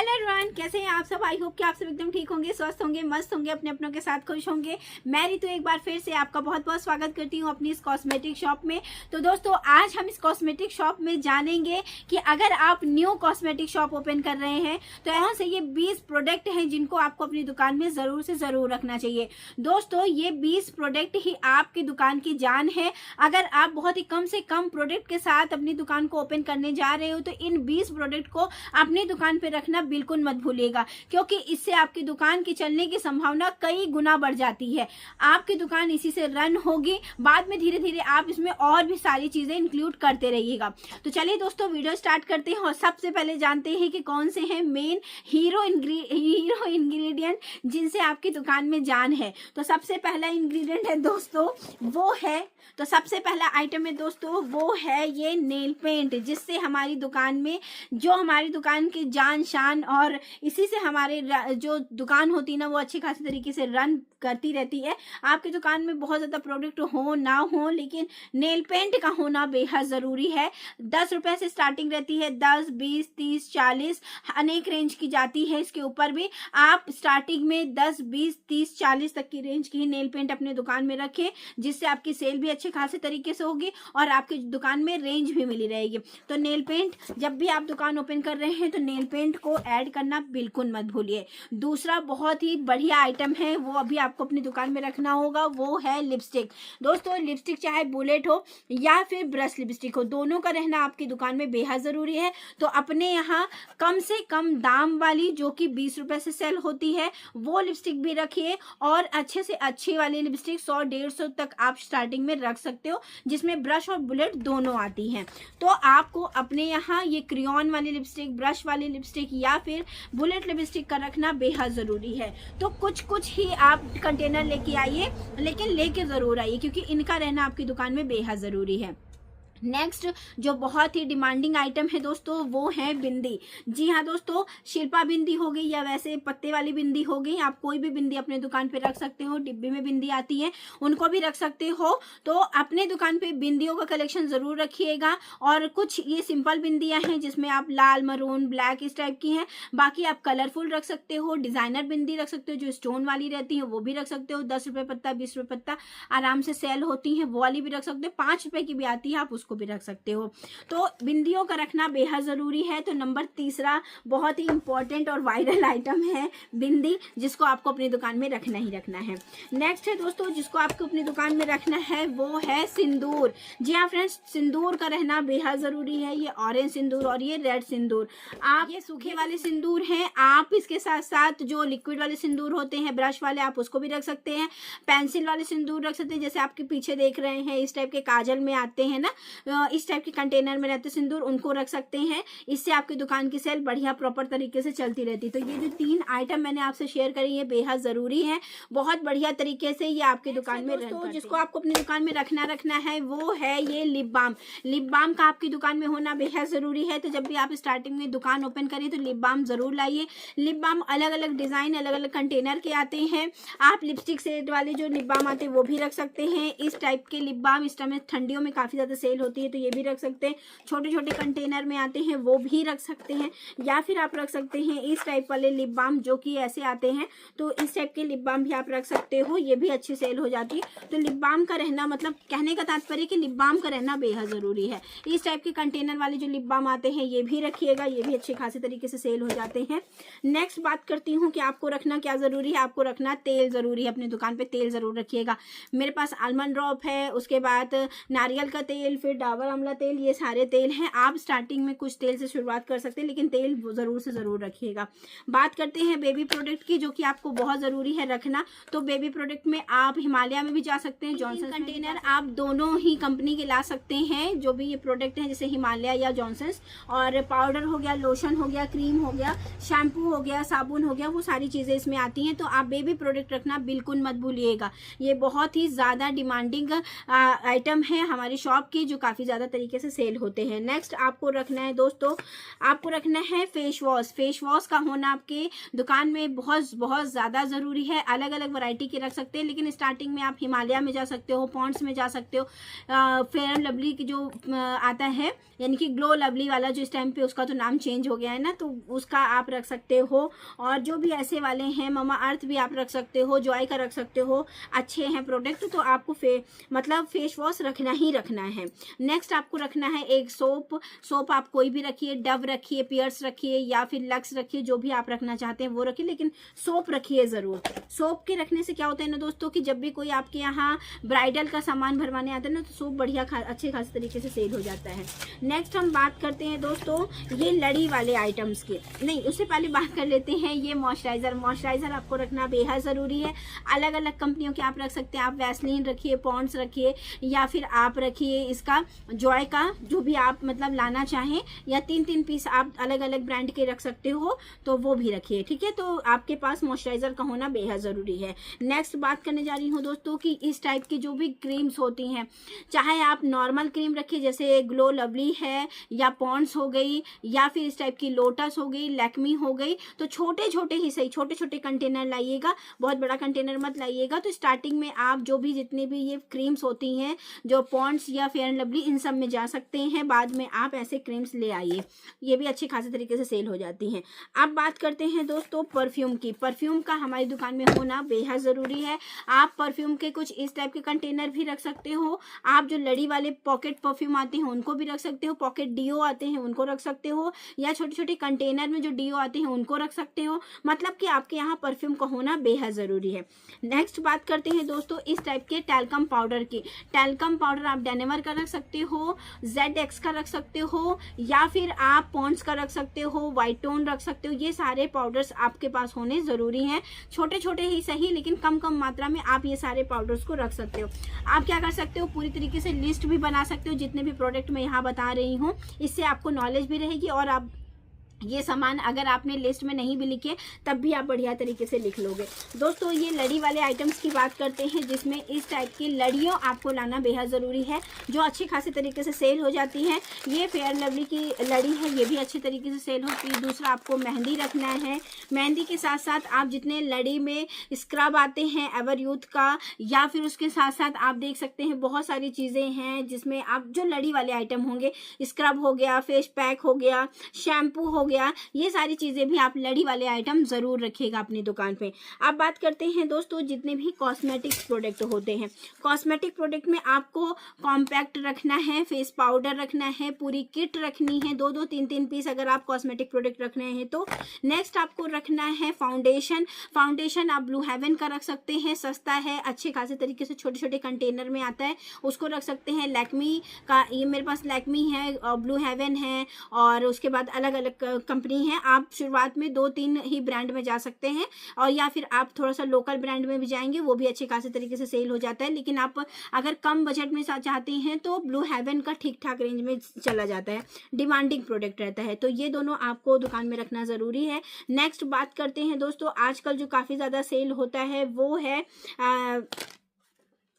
Hello everyone, कैसे हैं आप सब। आई होप कि आप सब एकदम ठीक होंगे, स्वस्थ होंगे, मस्त होंगे, अपने अपनों के साथ खुश होंगे। मैं रितु एक बार फिर से आपका बहुत बहुत स्वागत करती हूँ अपनी इस कॉस्मेटिक शॉप में। तो दोस्तों, आज हम इस कॉस्मेटिक शॉप में जानेंगे कि अगर आप न्यू कॉस्मेटिक शॉप ओपन कर रहे हैं तो यहाँ से ये 20 प्रोडक्ट हैं जिनको आपको अपनी दुकान में ज़रूर से ज़रूर रखना चाहिए। दोस्तों, ये 20 प्रोडक्ट ही आपकी दुकान की जान है। अगर आप बहुत ही कम से कम प्रोडक्ट के साथ अपनी दुकान को ओपन करने जा रहे हो तो इन 20 प्रोडक्ट को अपनी दुकान पे रखना बिल्कुल मत भूलिएगा, क्योंकि इससे आपकी दुकान की चलने की संभावना कई गुना बढ़ जाती है। आपकी दुकान इसी से रन होगी। बाद में धीरे धीरे आप इसमें और भी सारी चीजें इंक्लूड करते रहिएगा। तो चलिए दोस्तों, वीडियो स्टार्ट करते हैं और सबसे पहले जानते हैं कि कौन से हैं मेन हीरो इंग्रेडिएंट जिनसे आपकी दुकान में जान है। तो सबसे पहला इंग्रेडिएंट है दोस्तों, सबसे पहला आइटम है दोस्तों, वो है ये नेल पेंट, जिससे हमारी दुकान में हमारी दुकान की जान शान और इसी से हमारे जो दुकान होती है ना, वो अच्छी खासी तरीके से रन करती रहती है। आपकी दुकान में बहुत ज़्यादा प्रोडक्ट हो ना हो, लेकिन नेल पेंट का होना बेहद ज़रूरी है। 10 रुपये से स्टार्टिंग रहती है, 10, 20, 30, 40 अनेक रेंज की जाती है। इसके ऊपर भी आप स्टार्टिंग में 10, 20, 30, 40 तक की रेंज की ही नेल पेंट अपने दुकान में रखें, जिससे आपकी सेल भी अच्छे खासे तरीके से होगी और आपकी दुकान में रेंज भी मिली रहेगी। तो नेल पेंट जब भी आप दुकान ओपन कर रहे हैं तो नेल पेंट को ऐड करना बिल्कुल मत भूलिए। दूसरा बहुत ही बढ़िया आइटम है, वो अभी आपको अपनी दुकान में रखना होगा, वो है लिपस्टिक। दोस्तों, लिपस्टिक चाहे बुलेट हो या फिर ब्रश लिपस्टिक हो, दोनों का रहना आपकी दुकान में बेहद ज़रूरी है। तो अपने यहाँ कम से कम दाम वाली, जो कि 20 रुपये से सेल होती है, वो लिपस्टिक भी रखिए और अच्छे से अच्छी वाली लिपस्टिक 100-150 तक आप स्टार्टिंग में रख सकते हो, जिसमें ब्रश और बुलेट दोनों आती हैं। तो आपको अपने यहाँ ये क्रेयॉन वाली लिपस्टिक, ब्रश वाली लिपस्टिक या फिर बुलेट लिपस्टिक का रखना बेहद ज़रूरी है। तो कुछ ही आप कंटेनर लेके आइए, लेकिन लेके ज़रूर आइए, क्योंकि इनका रहना आपकी दुकान में बेहद ज़रूरी है। नेक्स्ट जो बहुत ही डिमांडिंग आइटम है दोस्तों, वो है बिंदी। जी हाँ दोस्तों, शिल्पा बिंदी हो गई या वैसे पत्ते वाली बिंदी हो गई, आप कोई भी बिंदी अपने दुकान पे रख सकते हो। डिब्बे में बिंदी आती है, उनको भी रख सकते हो। तो अपने दुकान पे बिंदियों का कलेक्शन ज़रूर रखिएगा। और कुछ ये सिंपल बिंदियाँ हैं जिसमें आप लाल, मरून, ब्लैक इस टाइप की हैं। बाकी आप कलरफुल रख सकते हो, डिज़ाइनर बिंदी रख सकते हो, जो स्टोन वाली रहती है वो भी रख सकते हो। 10 रुपये पत्ता, 20 रुपये पत्ता आराम से सेल होती हैं, वो वाली भी रख सकते हो। 5 रुपये की भी आती है, आप उसको भी रख सकते हो। तो बिंदियों का रखना बेहद जरूरी है। तो नंबर तीसरा बहुत ही इंपॉर्टेंट और वायरल आइटम है बिंदी, जिसको आपको अपनी दुकान में रखना ही रखना है। नेक्स्ट है दोस्तों, जिसको आपको अपनी दुकान में रखना है, वो है सिंदूर। जी हाँ फ्रेंड्स, सिंदूर का रहना बेहद जरूरी है। ये ऑरेंज सिंदूर और ये रेड सिंदूर, आप ये सूखे वाले सिंदूर हैं। आप इसके साथ साथ जो लिक्विड वाले सिंदूर होते हैं, ब्रश वाले, आप उसको भी रख सकते हैं। पेंसिल वाले सिंदूर रख सकते हैं, जैसे आपके पीछे देख रहे हैं, इस टाइप के काजल में आते हैं ना, इस टाइप के कंटेनर में रहते सिंदूर, उनको रख सकते हैं। इससे आपकी दुकान की सेल बढ़िया प्रॉपर तरीके से चलती रहती। तो ये जो 3 आइटम मैंने आपसे शेयर करी है, बेहद जरूरी है। बहुत बढ़िया तरीके से ये आपकी दुकान में दोस्तों जिसको आपको अपनी दुकान में रखना है, वो है ये लिप बाम। लिप बाम का आपकी दुकान में होना बेहद जरूरी है। तो जब भी आप स्टार्टिंग में दुकान ओपन करें तो लिप बाम जरूर लाइए। लिप बाम अलग अलग डिजाइन, अलग अलग कंटेनर के आते हैं। आप लिपस्टिक सेट वाले जो लिप बाम आते हैं वो भी रख सकते हैं। इस टाइप के लिप बाम इस टाइम ठंडियों में काफी ज्यादा सेल होती है, तो ये भी रख सकते हैं। छोटे छोटे कंटेनर में आते हैं, वो भी रख सकते हैं। या फिर आप रख सकते हैं इस टाइप वाले लिप बाम, जो कि ऐसे आते हैं, तो इस टाइप के लिप बाम भी आप रख सकते हो, ये भी अच्छी सेल हो जाती है। तो लिप बाम का रहना, मतलब कहने का तात्पर्य कि लिप बाम का रहना बेहद जरूरी है। इस टाइप के कंटेनर वाले जो लिप बाम आते हैं, ये भी रखिएगा, ये भी अच्छे खासे तरीके से सेल हो जाते हैं। नेक्स्ट बात करती हूँ कि आपको रखना क्या जरूरी है। आपको रखना तेल जरूरी है। अपनी दुकान पे तेल जरूर रखिएगा। मेरे पास आलमंड ड्रॉप है, उसके बाद नारियल का तेल, फिर डाबर आंवला तेल, ये सारे तेल हैं। आप स्टार्टिंग में कुछ तेल से शुरुआत कर सकते हैं, लेकिन तेल जरूर से जरूर रखिएगा। बात करते हैं बेबी प्रोडक्ट की, जो कि आपको बहुत जरूरी है रखना। तो बेबी प्रोडक्ट में आप हिमालय में भी जा सकते हैं, जॉनसन कंटेनर आप दोनों ही कंपनी के ला सकते हैं। जो भी ये प्रोडक्ट हैं, जैसे हिमालय या जॉनसन, और पाउडर हो गया, लोशन हो गया, क्रीम हो गया, शैम्पू हो गया, साबुन हो गया, वो सारी चीजें इसमें आती हैं। तो आप बेबी प्रोडक्ट रखना बिल्कुल मत भूलिएगा। ये बहुत ही ज्यादा डिमांडिंग आइटम है हमारी शॉप की, जो काफ़ी ज़्यादा तरीके से सेल होते हैं। नेक्स्ट आपको रखना है दोस्तों, आपको रखना है फेस वॉश। फेस वॉश का होना आपके दुकान में बहुत बहुत ज़्यादा ज़रूरी है। अलग अलग वैरायटी के रख सकते हैं, लेकिन स्टार्टिंग में आप हिमालय में जा सकते हो, पॉन्ड्स में जा सकते हो, फेयर एंड लवली की जो आता है यानी कि ग्लो लवली वाला जो इस टाइम पे उसका तो नाम चेंज हो गया है ना, तो उसका आप रख सकते हो। और जो भी ऐसे वाले हैं मामा अर्थ भी आप रख सकते हो, जॉय का रख सकते हो, अच्छे हैं प्रोडक्ट, तो आपको मतलब फेस वॉश रखना ही रखना है। नेक्स्ट आपको रखना है एक सोप। सोप आप कोई भी रखिए, डव रखिए, पियर्स रखिए या फिर लक्स रखिए, जो भी आप रखना चाहते हैं वो रखिए, लेकिन सोप रखिए ज़रूर। सोप के रखने से क्या होता है ना दोस्तों कि जब भी कोई आपके यहाँ ब्राइडल का सामान भरवाने आता है ना, तो सोप बढ़िया अच्छे खासे तरीके से सेल हो जाता है। नेक्स्ट हम बात करते हैं दोस्तों ये लड़ी वाले आइटम्स की। नहीं, उससे पहले बात कर लेते हैं ये मॉइस्चराइज़र। मॉइस्चराइज़र आपको रखना बेहद ज़रूरी है। अलग अलग कंपनियों के आप रख सकते हैं। आप वैसलीन रखिए, पॉन्ड्स रखिए, या फिर आप रखिए इसका जॉय का, जो भी आप मतलब लाना चाहें, या 3-3 पीस आप अलग अलग ब्रांड के रख सकते हो, तो वो भी रखिए। ठीक है, तो आपके पास मॉइस्चराइज़र का होना बेहद ज़रूरी है। नेक्स्ट बात करने जा रही हूँ दोस्तों कि इस टाइप की जो भी क्रीम्स होती हैं, चाहे आप नॉर्मल क्रीम रखिए जैसे ग्लो लवली है, या पॉन्ड्स हो गई, या फिर इस टाइप की लोटस हो गई, लैक्मी हो गई, तो छोटे छोटे ही सही, छोटे छोटे कंटेनर लाइएगा, बहुत बड़ा कंटेनर मत लाइएगा। तो स्टार्टिंग में आप जो भी जितनी भी ये क्रीम्स होती हैं, जो पॉन्ड्स या फेयर एंड लवली, इन सब में जा सकते हैं। बाद में आप ऐसे क्रीम्स ले आइए, ये भी अच्छे खासे तरीके से सेल हो जाती हैं। अब बात करते हैं दोस्तों परफ्यूम की। परफ्यूम का हमारी दुकान में होना बेहद ज़रूरी है। आप परफ्यूम के कुछ इस टाइप के कंटेनर भी रख सकते हो। आप जो लड़ी वाले पॉकेट परफ्यूम आते हैं उनको भी रख सकते हो, पॉकेट डीओ आते हैं उनको रख सकते हो, या छोटे छोटे कंटेनर में जो डीओ आते हैं उनको रख सकते हो। मतलब कि आपके यहाँ परफ्यूम का होना बेहद ज़रूरी है। नेक्स्ट बात करते हैं दोस्तों इस टाइप के टैल्कम पाउडर की। टैल्कम पाउडर आप डेनेवर का रख सकते हो, ZX का रख सकते हो, या फिर आप पॉन्ड्स का रख सकते हो, वाइट टोन रख सकते हो। ये सारे पाउडर्स आपके पास होने ज़रूरी हैं। छोटे छोटे ही सही, लेकिन कम कम मात्रा में आप ये सारे पाउडर्स को रख सकते हो। आप क्या कर सकते हो, पूरी तरीके से लिस्ट भी बना सकते हो जितने भी प्रोडक्ट मैं यहाँ बता रही हूँ। इससे आपको नॉलेज भी रहेगी, और आप ये सामान अगर आपने लिस्ट में नहीं भी लिखे तब भी आप बढ़िया तरीके से लिख लोगे। दोस्तों ये लड़ी वाले आइटम्स की बात करते हैं, जिसमें इस टाइप की लड़ियों आपको लाना बेहद ज़रूरी है, जो अच्छी खासी तरीके से सेल हो जाती हैं। ये फेयर लवली की लड़ी है, ये भी अच्छी तरीके से सेल होती है। दूसरा आपको मेहंदी रखना है। मेहंदी के साथ साथ आप जितने लड़ी में स्क्रब आते हैं एवर यूथ का, या फिर उसके साथ साथ आप देख सकते हैं बहुत सारी चीज़ें हैं जिसमें आप जो लड़ी वाले आइटम होंगे, स्क्रब हो गया, फेस पैक हो गया, शैम्पू हो गया, ये सारी चीजें भी आप लड़ी वाले आइटम जरूर रखिएगा अपनी दुकान पे। अब बात करते हैं दोस्तों जितने भी कॉस्मेटिक्स प्रोडक्ट होते हैं। कॉस्मेटिक प्रोडक्ट में आपको कॉम्पैक्ट रखना है, फेस पाउडर रखना है, पूरी किट रखनी है, 2-2 3-3 पीस अगर आप कॉस्मेटिक प्रोडक्ट रख रहे हैं तो। नेक्स्ट आपको रखना है फाउंडेशन। फाउंडेशन आप ब्लू हेवन का रख सकते हैं, सस्ता है, अच्छे खासे तरीके से छोटे छोटे कंटेनर में आता है, उसको रख सकते हैं। लैक्मी का, ये मेरे पास लैक्मी है, ब्लू हेवन है, और उसके बाद अलग अलग कंपनी है। आप शुरुआत में 2-3 ही ब्रांड में जा सकते हैं, और या फिर आप थोड़ा सा लोकल ब्रांड में भी जाएंगे, वो भी अच्छे खासे तरीके से सेल हो जाता है। लेकिन आप अगर कम बजट में चाहते हैं तो ब्लू हेवन का ठीक ठाक रेंज में चला जाता है, डिमांडिंग प्रोडक्ट रहता है, तो ये दोनों आपको दुकान में रखना ज़रूरी है। नेक्स्ट बात करते हैं दोस्तों आजकल जो काफ़ी ज़्यादा सेल होता है वो है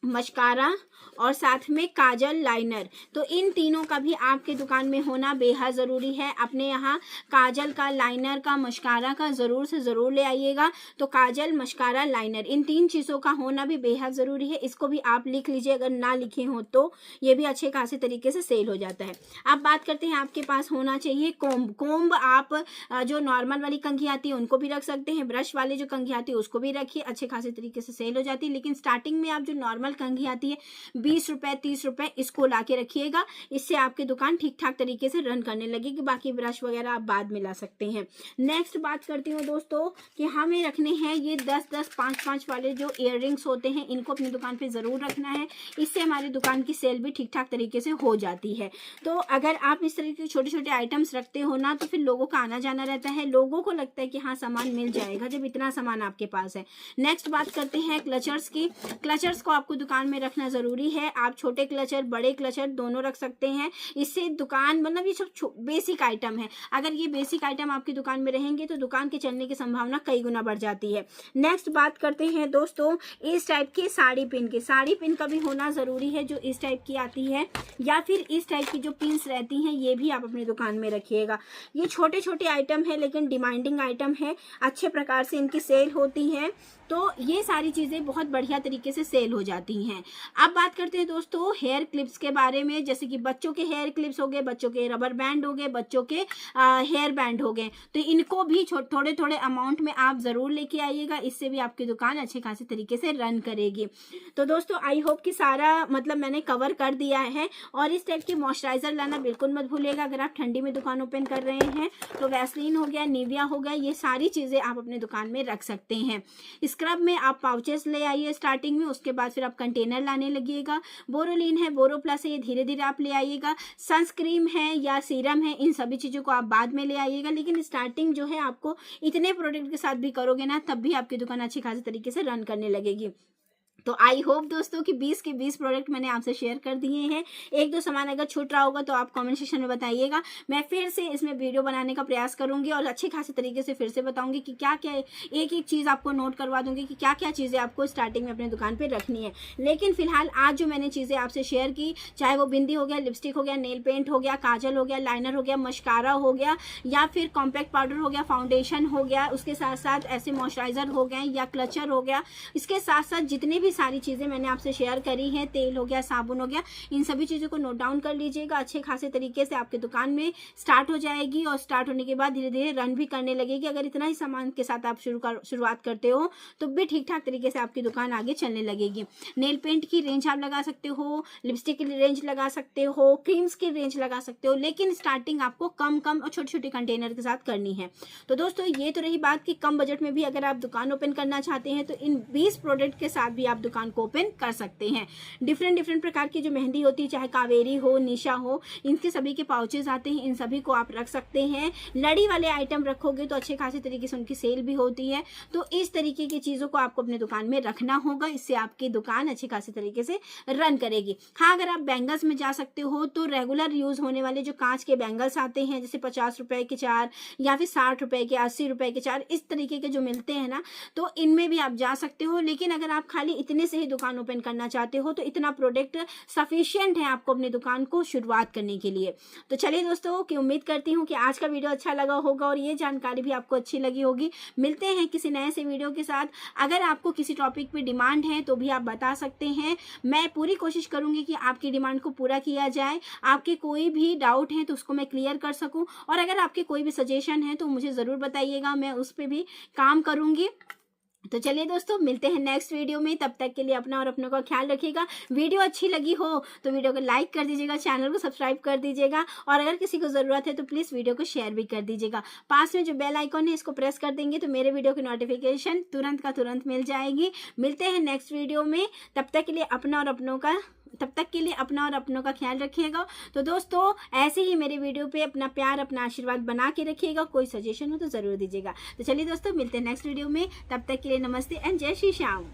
मस्कारा और साथ में काजल लाइनर। तो इन तीनों का भी आपके दुकान में होना बेहद ज़रूरी है। अपने यहाँ काजल का, लाइनर का, मस्कारा का ज़रूर से ज़रूर ले आइएगा। तो काजल, मस्कारा, लाइनर, इन 3 चीज़ों का होना भी बेहद ज़रूरी है। इसको भी आप लिख लीजिए, अगर ना लिखे हो तो ये भी अच्छे खासे तरीके से सेल हो जाता है। अब बात करते हैं आपके पास होना चाहिए कोम्ब। कोम्ब आप जो नॉर्मल वाली कंघी आती है उनको भी रख सकते हैं, ब्रश वाले जो कंघी आती है उसको भी रखिए, अच्छे खासे तरीके से सेल हो जाती है। लेकिन स्टार्टिंग में आप जो नॉर्मल कंघी आती है 20 रुपए 30 रुपए, इसको ला के रखिएगा। इससे आपकी दुकान ठीक ठाक तरीके से रन करने लगेगी। बाकी ब्रश वगैरह आप बाद में ला सकते हैं। नेक्स्ट बात करती हूँ दोस्तों कि हमें रखने हैं ये 10-10 5-5 वाले जो इयररिंग्स होते हैं, इनको अपनी दुकान पे ज़रूर रखना है। इससे हमारी दुकान की सेल भी ठीक ठाक तरीके से हो जाती है। तो अगर आप इस तरीके के छोटे छोटे आइटम्स रखते हो ना, तो फिर लोगों का आना जाना रहता है, लोगों को लगता है कि हाँ सामान मिल जाएगा जब इतना सामान आपके पास है। नेक्स्ट बात करते हैं क्लचर्स की। क्लचर्स को आपको दुकान में रखना ज़रूरी है। आप छोटे क्लचर, बड़े क्लचर दोनों रख सकते हैं। इससे दुकान मतलब ये सब बेसिक आइटम है। अगर ये बेसिक आइटम आपकी दुकान में रहेंगे तो दुकान के चलने की संभावना कई गुना बढ़ जाती है। नेक्स्ट बात करते हैं दोस्तों इस टाइप के साड़ी पिन की। साड़ी पिन का भी होना ज़रूरी है, जो इस टाइप की आती है, या फिर इस टाइप की जो पिन्स रहती हैं, ये भी आप अपनी दुकान में रखिएगा। ये छोटे छोटे आइटम है लेकिन डिमांडिंग आइटम है, अच्छे प्रकार से इनकी सेल होती है, तो ये सारी चीज़ें बहुत बढ़िया तरीके से सेल हो जाती हैं। अब बात करते हैं दोस्तों हेयर क्लिप्स के बारे में, जैसे कि बच्चों के हेयर क्लिप्स हो गए, बच्चों के रबर बैंड हो गए, बच्चों के हेयर बैंड हो गए, तो इनको भी थोड़े थोड़े अमाउंट में आप ज़रूर लेके आइएगा। इससे भी आपकी दुकान अच्छे खासे तरीके से रन करेगी। तो दोस्तों आई होप कि सारा मतलब मैंने कवर कर दिया है। और इस टाइप के मॉइस्चराइज़र लाना बिल्कुल मत भूलिएगा। अगर आप ठंडी में दुकान ओपन कर रहे हैं तो वैसलीन हो गया, निविया हो गया, ये सारी चीज़ें आप अपने दुकान में रख सकते हैं। स्क्रब में आप पाउचेस ले आइए स्टार्टिंग में, उसके बाद फिर आप कंटेनर लाने लगिएगा। बोरोलिन है, बोरो प्लस है, ये धीरे धीरे आप ले आइएगा। सनस्क्रीन है या सीरम है, इन सभी चीज़ों को आप बाद में ले आइएगा, लेकिन स्टार्टिंग जो है आपको इतने प्रोडक्ट के साथ भी करोगे ना, तब भी आपकी दुकान अच्छी खासी तरीके से रन करने लगेगी। तो आई होप दोस्तों कि 20 के 20 प्रोडक्ट मैंने आपसे शेयर कर दिए हैं। एक दो सामान अगर छूट रहा होगा तो आप कमेंट सेक्शन में बताइएगा। मैं फिर से इसमें वीडियो बनाने का प्रयास करूंगी और अच्छे खासे तरीके से फिर से बताऊंगी कि क्या क्या, एक एक चीज़ आपको नोट करवा दूंगी कि क्या क्या चीज़ें आपको स्टार्टिंग में अपने दुकान पर रखनी है। लेकिन फिलहाल आज जो मैंने चीज़ें आपसे शेयर की, चाहे वो बिंदी हो गया, लिपस्टिक हो गया, नेल पेंट हो गया, काजल हो गया, लाइनर हो गया, मस्कारा हो गया, या फिर कॉम्पैक्ट पाउडर हो गया, फाउंडेशन हो गया, उसके साथ साथ ऐसे मॉइस्चराइजर हो गए या क्लचर हो गया, इसके साथ साथ जितनी भी सारी चीज़ें मैंने आपसे शेयर करी हैं, तेल हो गया, साबुन हो गया, इन सभी चीज़ों को नोट डाउन कर लीजिएगा। अच्छे खासे तरीके से आपके दुकान में स्टार्ट हो जाएगी और स्टार्ट होने के बाद धीरे धीरे रन भी करने लगेगी। अगर इतना ही सामान के साथ आप शुरुआत करते हो तो भी ठीक ठाक तरीके से आपकी दुकान आगे चलने लगेगी। नेल पेंट की रेंज आप लगा सकते हो, लिपस्टिक की रेंज लगा सकते हो, क्रीम्स की रेंज लगा सकते हो, लेकिन स्टार्टिंग आपको कम कम और छोटे छोटे कंटेनर के साथ करनी है। तो दोस्तों ये तो रही बात कि कम बजट में भी अगर आप दुकान ओपन करना चाहते हैं तो इन 20 प्रोडक्ट के साथ भी आप दुकान को ओपन कर सकते हैं। डिफरेंट प्रकार की जो मेहंदी होती है, चाहे कावेरी हो, निशा हो, इनके सभी के पाउचेज आते हैं, इन सभी को आप रख सकते हैं। लड़ी वाले आइटम रखोगे तो अच्छे खासे तरीके से उनकी सेल भी होती है। तो इस तरीके की चीज़ों को आपको अपने दुकान में रखना होगा, इससे आपकी दुकान अच्छी खासी तरीके से रन करेगी। हाँ, अगर आप बैंगल्स में जा सकते हो तो रेगुलर यूज़ होने वाले जो कांच के बैंगल्स आते हैं, जैसे 50 रुपए के 4 या फिर 60 रुपए के, 80 रुपए के 4, इस तरीके के जो मिलते हैं ना, तो इनमें भी आप जा सकते हो। लेकिन अगर आप खाली इतने से ही दुकान ओपन करना चाहते हो तो इतना प्रोडक्ट सफिशिएंट है आपको अपनी दुकान को शुरुआत करने के लिए। तो चलिए दोस्तों, कि उम्मीद करती हूँ कि आज का वीडियो अच्छा लगा होगा और ये जानकारी भी आपको अच्छी लगी होगी। मिलते हैं किसी नए से वीडियो के साथ। अगर आपको किसी टॉपिक पे डिमांड है तो भी आप बता सकते हैं, मैं पूरी कोशिश करूंगी कि आपकी डिमांड को पूरा किया जाए। आपके कोई भी डाउट है तो उसको मैं क्लियर कर सकूं, और अगर आपके कोई भी सजेशन है तो मुझे ज़रूर बताइएगा, मैं उस पर भी काम करूंगी। तो चलिए दोस्तों, मिलते हैं नेक्स्ट वीडियो में। तब तक के लिए अपना और अपनों का ख्याल रखिएगा। वीडियो अच्छी लगी हो तो वीडियो को लाइक कर दीजिएगा, चैनल को सब्सक्राइब कर दीजिएगा, और अगर किसी को ज़रूरत है तो प्लीज़ वीडियो को शेयर भी कर दीजिएगा। पास में जो बेल आइकॉन है इसको प्रेस कर देंगे तो मेरे वीडियो की नोटिफिकेशन तुरंत का तुरंत मिल जाएगी। मिलते हैं नेक्स्ट वीडियो में। तब तक के लिए अपना और अपनों का ख्याल रखिएगा। तो दोस्तों, ऐसे ही मेरे वीडियो पे अपना प्यार, अपना आशीर्वाद बना के रखिएगा। कोई सजेशन हो तो ज़रूर दीजिएगा। तो चलिए दोस्तों, मिलते हैं नेक्स्ट वीडियो में। तब तक के लिए नमस्ते एंड जय श्री श्याम।